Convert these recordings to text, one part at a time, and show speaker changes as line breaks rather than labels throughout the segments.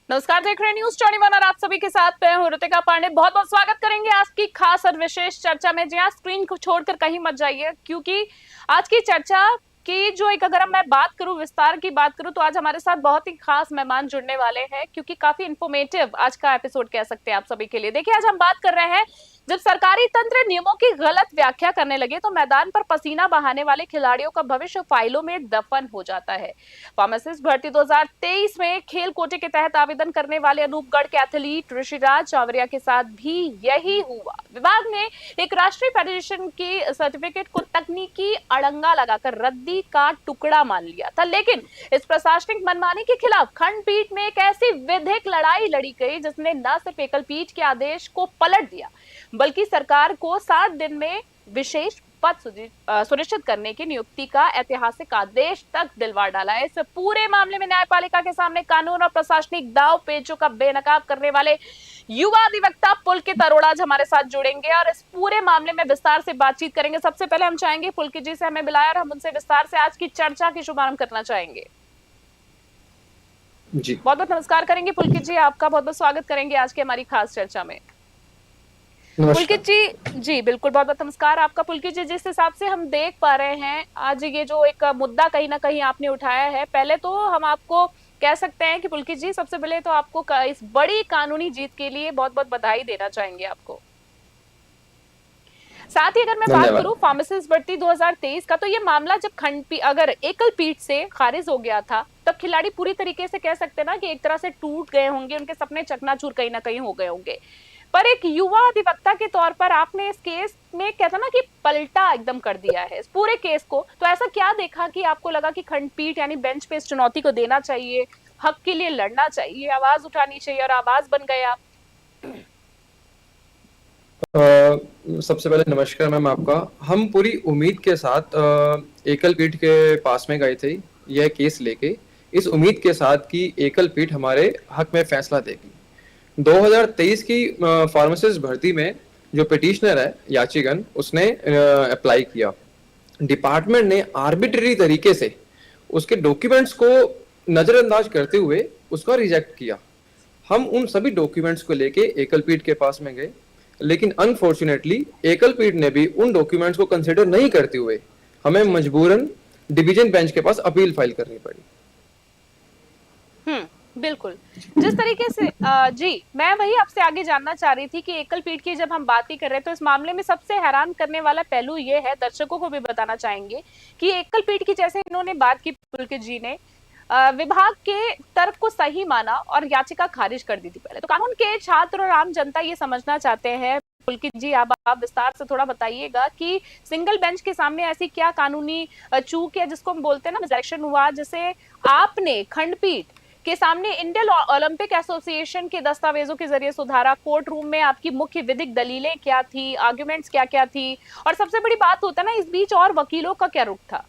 नमस्कार, देख रहे हैं न्यूज 21 और आप सभी के साथ मैं हूं ऋतिका पांडे। बहुत बहुत स्वागत करेंगे आज की खास और विशेष चर्चा में। जी हाँ, स्क्रीन को छोड़कर कहीं मत जाइए, क्योंकि आज की चर्चा की जो एक अगर मैं बात करूं, विस्तार की बात करूं, तो आज हमारे साथ बहुत ही खास मेहमान जुड़ने वाले हैं, क्योंकि काफी इंफॉर्मेटिव आज का एपिसोड कह सकते हैं आप सभी के लिए। देखिए, आज हम बात कर रहे हैं, जब सरकारी तंत्र नियमों की गलत व्याख्या करने लगे तो मैदान पर पसीना बहाने वाले खिलाड़ियों का भविष्य फाइलों में दफन हो जाता है। फार्मासिस्ट भर्ती 2023 में खेल कोटे के तहत आवेदन करने वाले अनूपगढ़ के एथलीट ऋषिराज चावरिया के साथ भी यही हुआ। विभाग ने एक राष्ट्रीय फेडरेशन की सर्टिफिकेट को तकनीकी अड़ंगा लगाकर रद्दी का टुकड़ा मान लिया था, लेकिन इस प्रशासनिक मनमानी के खिलाफ खंडपीठ में एक ऐसी विधिक लड़ाई लड़ी गई जिसने न सिर्फ एकल पीठ के आदेश को पलट दिया, बल्कि सरकार को 7 दिन में विशेष पद सुनिश्चित करने की नियुक्ति का ऐतिहासिक आदेश तक दिलवा डाला है। इस पूरे मामले में न्यायपालिका के सामने कानून और प्रशासनिक दाव पेचों का बेनकाब करने वाले युवा अधिवक्ता पुलकित अरोड़ा हमारे साथ जुड़ेंगे और इस पूरे मामले में विस्तार से बातचीत करेंगे। सबसे पहले हम चाहेंगे पुलकित जी से हमें मिलाया और हम उनसे विस्तार से आज की चर्चा की शुभारंभ करना चाहेंगे।
जी
बहुत बहुत नमस्कार करेंगे पुलकित जी, आपका बहुत बहुत स्वागत करेंगे आज की हमारी खास चर्चा में।
नमस्कार।
पुलकित जी, जी बिल्कुल, बहुत बहुत नमस्कार आपका। पुलकित जी, जिस हिसाब से हम देख पा रहे हैं आज ये जो एक मुद्दा कहीं ना कहीं आपने उठाया है, पहले तो हम आपको कह सकते हैं कि पुलकित जी, सबसे पहले तो आपको इस बड़ी कानूनी जीत के लिए बहुत बहुत बधाई देना चाहेंगे आपको। साथ ही अगर मैं बात
धन्यवाद।
करूं फार्मासिस्ट भर्ती 2023 का, तो ये मामला जब खंडपीठ अगर एकल पीठ से खारिज हो गया था, तब खिलाड़ी पूरी तरीके से कह सकते हैं ना कि एक तरह से टूट गए होंगे, उनके सपने चकनाचूर कहीं ना कहीं हो गए होंगे। पर एक युवा अधिवक्ता के तौर पर आपने इस केस में कहता ना कि पलटा एकदम कर दिया है इस पूरे केस को। तो ऐसा क्या देखा कि आपको लगा कि खंडपीठ यानी बेंच पे इस चुनौती को देना चाहिए, हक के लिए लड़ना चाहिए, आवाज उठानी चाहिए, और आवाज बन गए आप?
सबसे पहले नमस्कार मैम आपका। हम पूरी उम्मीद के साथ एकल पीठ के पास में गए थे यह केस लेके, इस उम्मीद के साथ कि एकल पीठ हमारे हक में फैसला देगी। 2023 की फार्मासिस्ट भर्ती में जो पिटिशनर है याचिगन, उसने अप्लाई किया। डिपार्टमेंट ने आर्बिट्ररी तरीके से उसके डॉक्यूमेंट्स को नजरअंदाज करते हुए उसका रिजेक्ट किया। हम उन सभी डॉक्यूमेंट्स को लेके एकल पीठ के पास में गए, लेकिन अनफॉर्चुनेटली एकल पीठ ने भी उन डॉक्यूमेंट्स को कंसिडर नहीं करते हुए हमें मजबूरन डिवीजन बेंच के पास अपील फाइल करनी पड़ी।
बिल्कुल। जिस तरीके से जी, मैं वही आपसे आगे जानना चाह रही थी कि एकल पीठ की जब हम बात ही कर रहे हैं, तो इस मामले में सबसे हैरान करने वाला पहलू ये है, दर्शकों को भी बताना चाहेंगे कि एकल पीठ की जैसे इन्होंने बात की, पुलकित जी ने विभाग के तर्क को सही माना और याचिका खारिज कर दी थी पहले। तो कानून के छात्र और आम जनता ये समझना चाहते हैं, पुलकित जी अब आप विस्तार से थोड़ा बताइएगा कि सिंगल बेंच के सामने ऐसी क्या कानूनी चूक है, जिसको हम बोलते हैं ना मिसडायरेक्शन हुआ, जिसे आपने खंडपीठ के सामने इंडियन ओलंपिक एसोसिएशन के दस्तावेजों के जरिए सुधारा। कोर्ट रूम में आपकी मुख्य विधिक दलीलें क्या थी, आर्गुमेंट्स क्या क्या थी, और सबसे बड़ी बात होता है ना, इस बीच और वकीलों का क्या रुख था?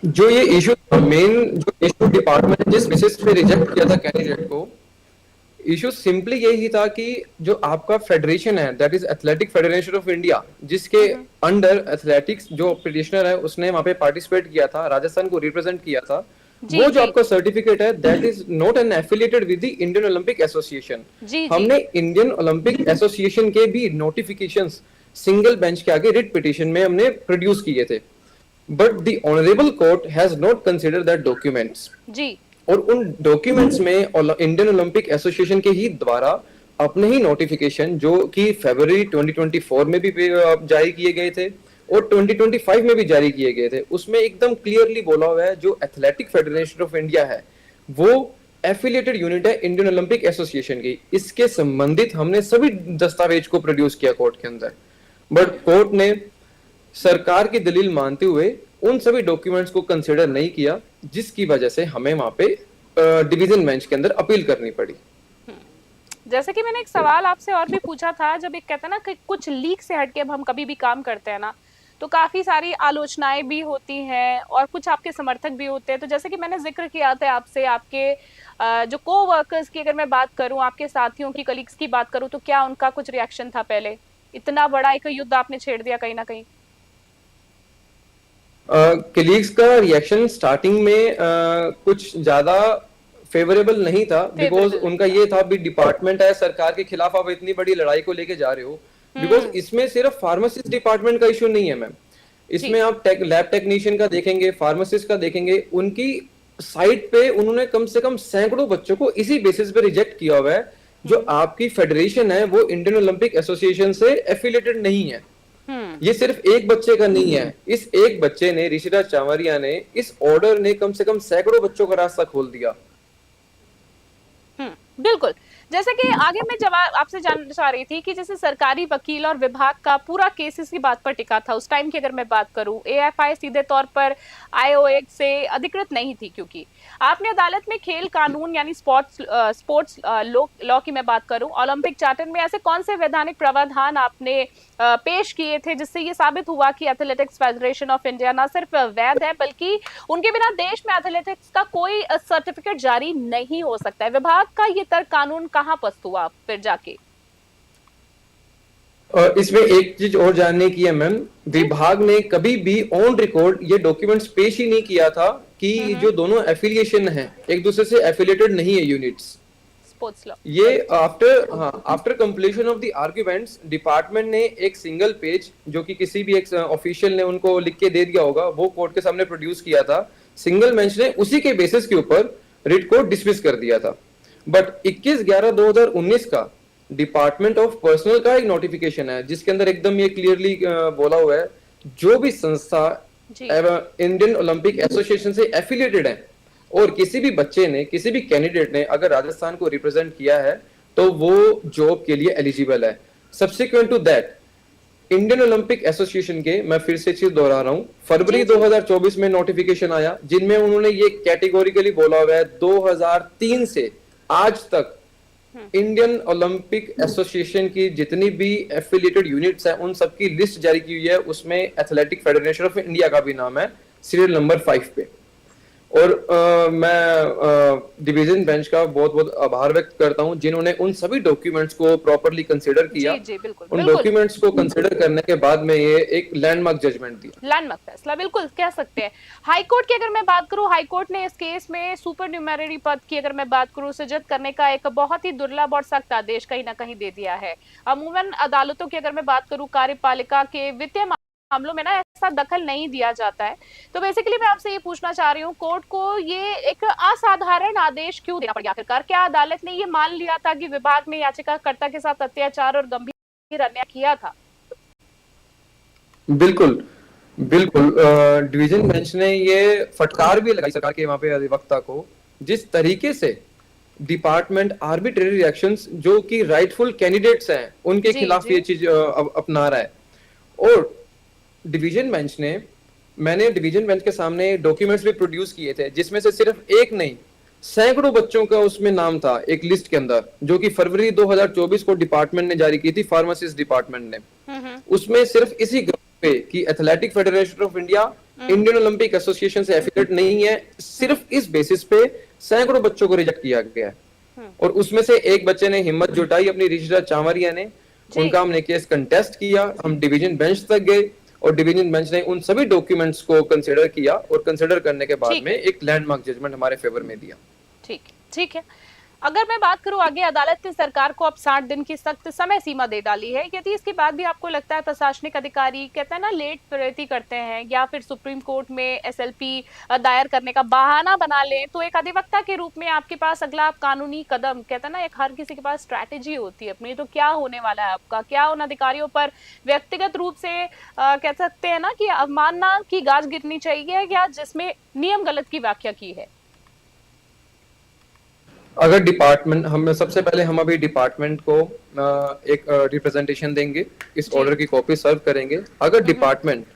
जो ये इशू मेन जो इशू डिपार्टमेंट ने जिस बेसिस पे रिजेक्ट किया था कैंडिडेट को, इशू सिंपली यही था कि जो आपका फेडरेशन है, that is athletic federation of India, जिसके अंडर एथलेटिक्स जो पिटिशनर है उसने वहां पे पार्टिसिपेट किया था, राजस्थान को रिप्रेजेंट किया था,
जी
वो जो
जी
आपका सर्टिफिकेट है that is not an affiliated with the Indian Olympic Association.
जी जी
हमने इंडियन ओलंपिक एसोसिएशन के भी नोटिफिकेशंस सिंगल बेंच के आगे रिट पिटिशन में हमने प्रोड्यूस किए थे, but the honourable court has not considered that documents.
जी
और उन डॉक्यूमेंट्स में इंडियन ओलंपिक एसोसिएशन के ही द्वारा अपने ही नोटिफिकेशन जो कि फरवरी 2024 में भी जारी किए गए थे और 2025 में भी जारी किए गए थे, उसमें एकदम क्लियरली बोला हुआ है जो एथलेटिक फेडरेशन ऑफ इंडिया है वो एफिलिएटेड यूनिट है इंडियन ओलंपिक एसोसिएशन की। इसके संबंधित हमने सभी दस्तावेज को प्रोड्यूस किया कोर्ट के अंदर, बट कोर्ट ने सरकार की दलील मानते हुए उन सभी डॉक्यूमेंट्स को कंसिडर नहीं किया, जिसकी वजह से हमें वहां पे डिवीजन बेंच के अंदर अपील करनी पड़ी।
जैसे कि मैंने एक सवाल आपसे और भी पूछा था, जब एक कहते हैं ना कि कुछ लीक से हटके अब हम कभी भी काम करते हैं ना, तो काफी सारी आलोचनाएं भी होती हैं और कुछ आपके समर्थक भी होते हैं। तो जैसे कि मैंने जिक्र किया था आपसे, आपके जो को वर्कर्स की अगर मैं बात करूं, आपके साथियों की, कलीग्स की बात करूं, तो क्या उनका कुछ रिएक्शन था? पहले इतना बड़ा एक युद्ध आपने छेड़ दिया कहीं ना कहीं।
कलीग्स का रिएक्शन स्टार्टिंग में कुछ ज्यादा फेवरेबल नहीं था, बिकॉज
फेवरेबल नहीं
उनका
था।
ये था भी डिपार्टमेंट है सरकार के खिलाफ, आप इतनी बड़ी लड़ाई को लेके जा रहे हो। बिकॉज
हम्म।
इसमें सिर्फ फार्मासिस्ट डिपार्टमेंट का इशू नहीं है मैम,
जी।
इसमें आप लैब टेक्नीशियन का देखेंगे, फार्मासिस्ट का देखेंगे, उनकी साइट पे उन्होंने कम से कम सैकड़ों बच्चों को इसी बेसिस पे रिजेक्ट किया हुआ है। जो
हम्म।
आपकी फेडरेशन है वो इंडियन ओलंपिक एसोसिएशन से एफिलेटेड नहीं है।
हम्म।
ये सिर्फ एक बच्चे का नहीं है, इस एक बच्चे ने, ऋषिराज चावरिया ने, इस ऑर्डर ने कम से कम सैकड़ों बच्चों का रास्ता खोल दिया।
बिल्कुल। जैसे कि आगे मैं जवाब आपसे जानना चाह रही थी कि जैसे सरकारी वकील और विभाग का पूरा केस इसी बात पर टिका था उस टाइम की, अगर मैं बात करूं एएफआई सीधे तौर पर आईओए से अधिकृत नहीं थी, क्योंकि आपने अदालत में खेल कानून यानी स्पोर्ट्स लॉ की मैं बात करूं, ओलंपिक चार्टर में ऐसे कौन से वैधानिक प्रावधान आपने पेश किए थे जिससे ये साबित हुआ कि एथलेटिक्स फेडरेशन ऑफ इंडिया न सिर्फ वैध है बल्कि उनके बिना देश में एथलेटिक्स का कोई सर्टिफिकेट जारी नहीं हो सकता है? विभाग का ये तर्क कानून कहाँ पस्त हुआ फिर जाके?
इसमें एक चीज और जानने की है मैम, विभाग ने कभी भी ऑन रिकॉर्ड ये डॉक्यूमेंट्स पेश ही नहीं किया था कि जो दोनों एफिलिएशन है एक दूसरे से एफिलिएटेड नहीं है यूनिट्स।
स्पोर्ट्स लॉ
ये after completion of the arguments department ने एक सिंगल पेज, जो कि किसी भी एक ऑफिशियल ने उनको लिख के दे दिया होगा, वो कोर्ट के सामने प्रोड्यूस किया था। सिंगल बेंच ने उसी के बेसिस के ऊपर रिट को डिसमिस कर दिया था। बट 21/11/2019 का डिपार्टमेंट ऑफ पर्सनल का एक नोटिफिकेशन है जिसके अंदर एकदम ये क्लियरली बोला हुआ है, जो भी संस्था इंडियन ओलंपिक एसोसिएशन से एफिलिएटेड है और किसी भी बच्चे ने, किसी भी कैंडिडेट ने अगर राजस्थान को रिप्रेजेंट किया है तो वो जॉब के लिए एलिजिबल है। Subsequent to that Indian Olympic association के, मैं फिर से चीज दोहरा रहा हूं, फरवरी 2024 में नोटिफिकेशन आया जिनमें उन्होंने ये कैटेगोरिकली बोला हुआ है 2003 से आज तक इंडियन ओलंपिक एसोसिएशन की जितनी भी एफिलिएटेड यूनिट्स हैं उन सबकी लिस्ट जारी की हुई है, उसमें एथलेटिक फेडरेशन ऑफ इंडिया का भी नाम है सीरियल नंबर 5 पे। और मैं डिवीजन बेंच का बहुत बहुत आभार व्यक्त करता हूं जिन्होंने उन सभी डॉक्यूमेंट्स को प्रॉपर्ली कंसिडर किया।
जी, जी, बिल्कुल,
उन
बिल्कुल।
डॉक्यूमेंट्स को कंसिडर करने के बाद में ये एक लैंडमार्क जजमेंट दिया,
लैंडमार्क फैसला बिल्कुल कह सकते हैं। हाईकोर्ट की अगर मैं बात करूं, हाईकोर्ट ने इस केस में सुपर न्यूमेररी पद की अगर मैं बात करूं सृजित करने का एक बहुत ही दुर्लभ और सख्त आदेश कहीं ना कहीं दे दिया है। अमूमन अदालतों की अगर मैं बात करूं, कार्यपालिका के वित्तीय मामलों में ना ऐसा दखल नहीं दिया जाता है। तो बेसिकली मैं आपसे ये पूछना चाह रही हूँ, कोर्ट को ये एक असाधारण आदेश क्यों देना पड़ गया आखिरकार? क्या अदालत ने ये मान लिया था कि विभाग ने याचिकाकर्ता के साथ अत्याचार और गंभीर अन्याय किया था?
बिल्कुल बिल्कुल। डिवीजन बेंच ने ये फटकार भी लगाई सरकार के वहां पे अधिवक्ता को, जिस तरीके से डिपार्टमेंट आर्बिट्रेरी रिएक्शंस जो कि राइटफुल कैंडिडेट्स हैं उनके खिलाफ ये चीज अपना रहा है। और डिवीजन बेंच ने, मैंने डिवीजन बेंच के सामने डॉक्यूमेंट्स भी प्रोड्यूस किए थे जिसमें से सिर्फ एक नहीं सैकड़ों बच्चों का उसमें नाम था एक लिस्ट के अंदर, जो कि फरवरी 2024 को डिपार्टमेंट ने जारी की थी, फार्मासिस्ट डिपार्टमेंट ने। उसमें सिर्फ इसी ग्राउंड पे कि athletic federation of India Indian Olympic association से एफिलिएट नहीं है, सिर्फ इस बेसिस पे सैकड़ों बच्चों को रिजेक्ट किया गया है। और उसमें से एक बच्चे ने हिम्मत जुटाई, अपनी ऋषिराज चावरिया ने, उनका हमने केस कंटेस्ट किया, हम डिवीजन बेंच तक गए और डिवीजन बेंच ने उन सभी डॉक्यूमेंट्स को कंसीडर किया और कंसीडर करने के बाद में एक लैंडमार्क जजमेंट हमारे फेवर में दिया।
ठीक है। अगर मैं बात करूं आगे, अदालत ने सरकार को अब 60 दिन की सख्त समय सीमा दे डाली है। यदि इसके बाद भी आपको लगता है प्रशासनिक अधिकारी कहते हैं ना लेट प्रगति करते हैं या फिर सुप्रीम कोर्ट में एसएलपी दायर करने का बहाना बना लें, तो एक अधिवक्ता के रूप में आपके पास अगला कानूनी कदम, कहते हैं ना एक हर किसी के पास स्ट्रैटेजी होती है अपनी, तो क्या होने वाला है आपका? क्या उन अधिकारियों पर व्यक्तिगत रूप से कह सकते हैं ना कि अवमानना की गाज गिरनी चाहिए या जिसमें नियम गलत की व्याख्या की है?
अगर डिपार्टमेंट, हम सबसे पहले हम अभी डिपार्टमेंट को एक रिप्रेजेंटेशन देंगे, इस ऑर्डर की कॉपी सर्व करेंगे। अगर डिपार्टमेंट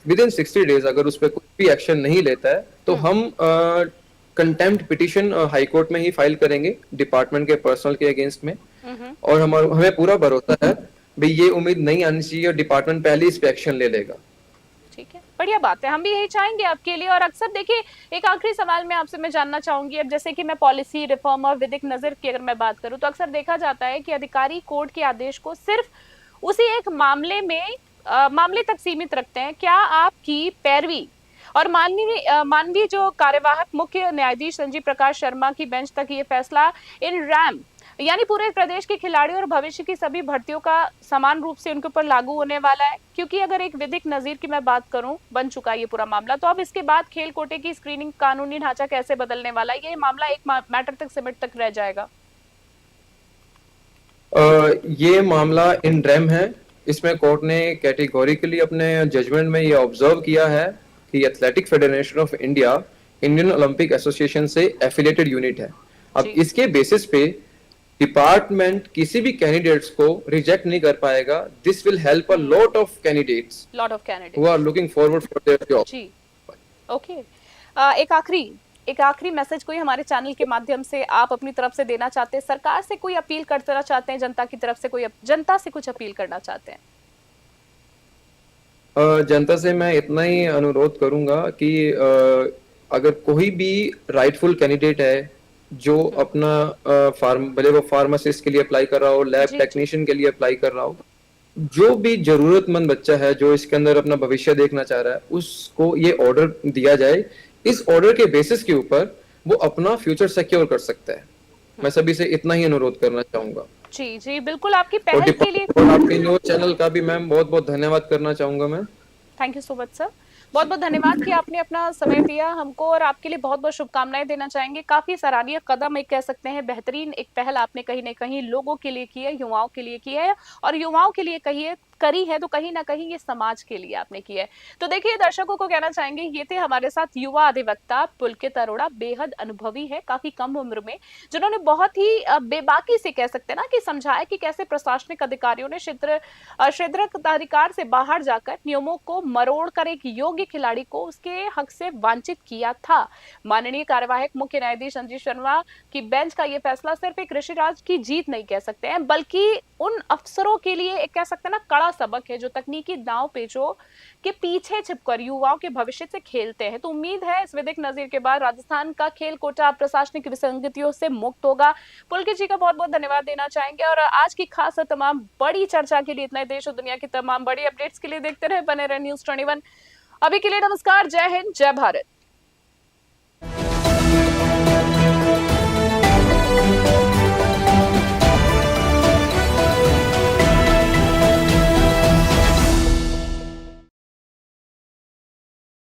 विद इन 60 डेज अगर उस पर कोई भी एक्शन नहीं लेता है तो हम कंटेम्प्ट पिटीशन हाई कोर्ट में ही फाइल करेंगे डिपार्टमेंट के पर्सनल के अगेंस्ट में। और हमें पूरा भरोसा है भाई ये उम्मीद नहीं आनी चाहिए और डिपार्टमेंट पहले इस पे एक्शन ले लेगा।
ठीक है, बढ़िया बात है, हम भी यही चाहेंगे आपके लिए। और अक्सर देखिए, एक आखिरी सवाल में आपसे मैं जानना चाहूंगी, अब जैसे कि मैं पॉलिसी रिफॉर्म और विधिक नजर की अगर मैं बात करूं तो अक्सर देखा जाता है कि अधिकारी कोर्ट के आदेश को सिर्फ उसी एक मामले में मामले तक सीमित रखते हैं। क्या आपकी पैरवी और माननीय जो कार्यवाहक मुख्य न्यायाधीश संजीव प्रकाश शर्मा की बेंच तक ये फैसला इन रैम यानी पूरे प्रदेश के खिलाड़ियों और भविष्य की सभी भर्तियों का समान रूप से उनके ऊपर लागू होने वाला है। क्योंकि अगर एक विधिक नजीर की मैं बात करूं, बन चुका है ये पूरा मामला, तो अब इसके बाद खेल कोटे की स्क्रीनिंग कानूनी ढांचा कैसे बदलने वाला है, ये मामला एक मैटर तक सिमट तक रह जाएगा।
ये मामला इन रैम है। इसमें कोर्ट ने कैटेगोरिकली अपने जजमेंट में ये ऑब्जर्व किया है कि athletic federation of India Indian Olympic association से एफिलिएटेड यूनिट है। अब इसके बेसिस पे डिपार्टमेंट किसी भी कैंडिडेट्स को रिजेक्ट नहीं कर पाएगा। This will help a lot of candidates who are looking forward for their job.
जी ओके। एक आखिरी मैसेज कोई हमारे चैनल के माध्यम से आप अपनी तरफ से देना चाहते हैं, सरकार से कोई अपील करना चाहते हैं, जनता की तरफ से कोई जनता से कुछ अपील करना चाहते हैं?
जनता से मैं इतना ही अनुरोध करूंगा कि अगर कोई भी राइटफुल कैंडिडेट है जो अपना भले वो फार्मासिस्ट के लिए अप्लाई कर रहा हो, लैब टेक्नीशियन के लिए अप्लाई कर रहा हो, जो भी जरूरतमंद बच्चा है जो इसके अंदर अपना भविष्य देखना चाह रहा है, उसको ये ऑर्डर दिया जाए। इस ऑर्डर के बेसिस के ऊपर वो अपना फ्यूचर सिक्योर कर सकता है। मैं सभी से इतना ही अनुरोध करना चाहूंगा।
जी जी बिल्कुल, आपकी पहल के लिए
और आपके न्यूज चैनल का भी मैम बहुत बहुत धन्यवाद करना चाहूंगा मैं।
Thank you so much sir, बहुत बहुत धन्यवाद कि आपने अपना समय दिया हमको, और आपके लिए बहुत बहुत शुभकामनाएं देना चाहेंगे। काफी सराहनीय कदम एक कह सकते हैं, बेहतरीन एक पहल आपने कहीं न कहीं लोगों के लिए की है, युवाओं के लिए की है, और युवाओं के लिए करी है तो कहीं ना कहीं ये समाज के लिए आपने की है। तो देखिए, दर्शकों को कहना चाहेंगे, ये थे हमारे साथ युवा अधिवक्ता पुलकित अरोड़ा। बेहद अनुभवी है, काफी कम उम्र में, जिन्होंने बहुत ही बेबाकी से कह सकते हैं ना कि समझाया कि कैसे प्रशासनिक अधिकारियों ने क्षेत्राधिकार से बाहर जाकर नियमों को मरोड़ कर एक योग्य खिलाड़ी को उसके हक से वांचित किया था। माननीय कार्यवाहक मुख्य न्यायाधीश संजीव शर्मा की बेंच का यह फैसला सिर्फ एक ऋषिराज की जीत नहीं कह सकते हैं, बल्कि उन अफसरों के लिए एक कह सकते हैं ना कड़ा सबक है जो तकनीकी दांव पेचों के पीछे छिपकर युवाओं के भविष्य से खेलते हैं। तो उम्मीद है इस विधिक नजीर के बाद राजस्थान का खेल कोटा प्रशासनिक विसंगतियों से मुक्त होगा। पुलकित जी का बहुत बहुत धन्यवाद देना चाहेंगे, और आज की खास और तमाम बड़ी चर्चा के लिए, इतने देश और दुनिया की तमाम बड़ी अपडेट्स के लिए देखते रहे, बने रहे News 21। अभी के लिए नमस्कार, जय हिंद, जय भारत।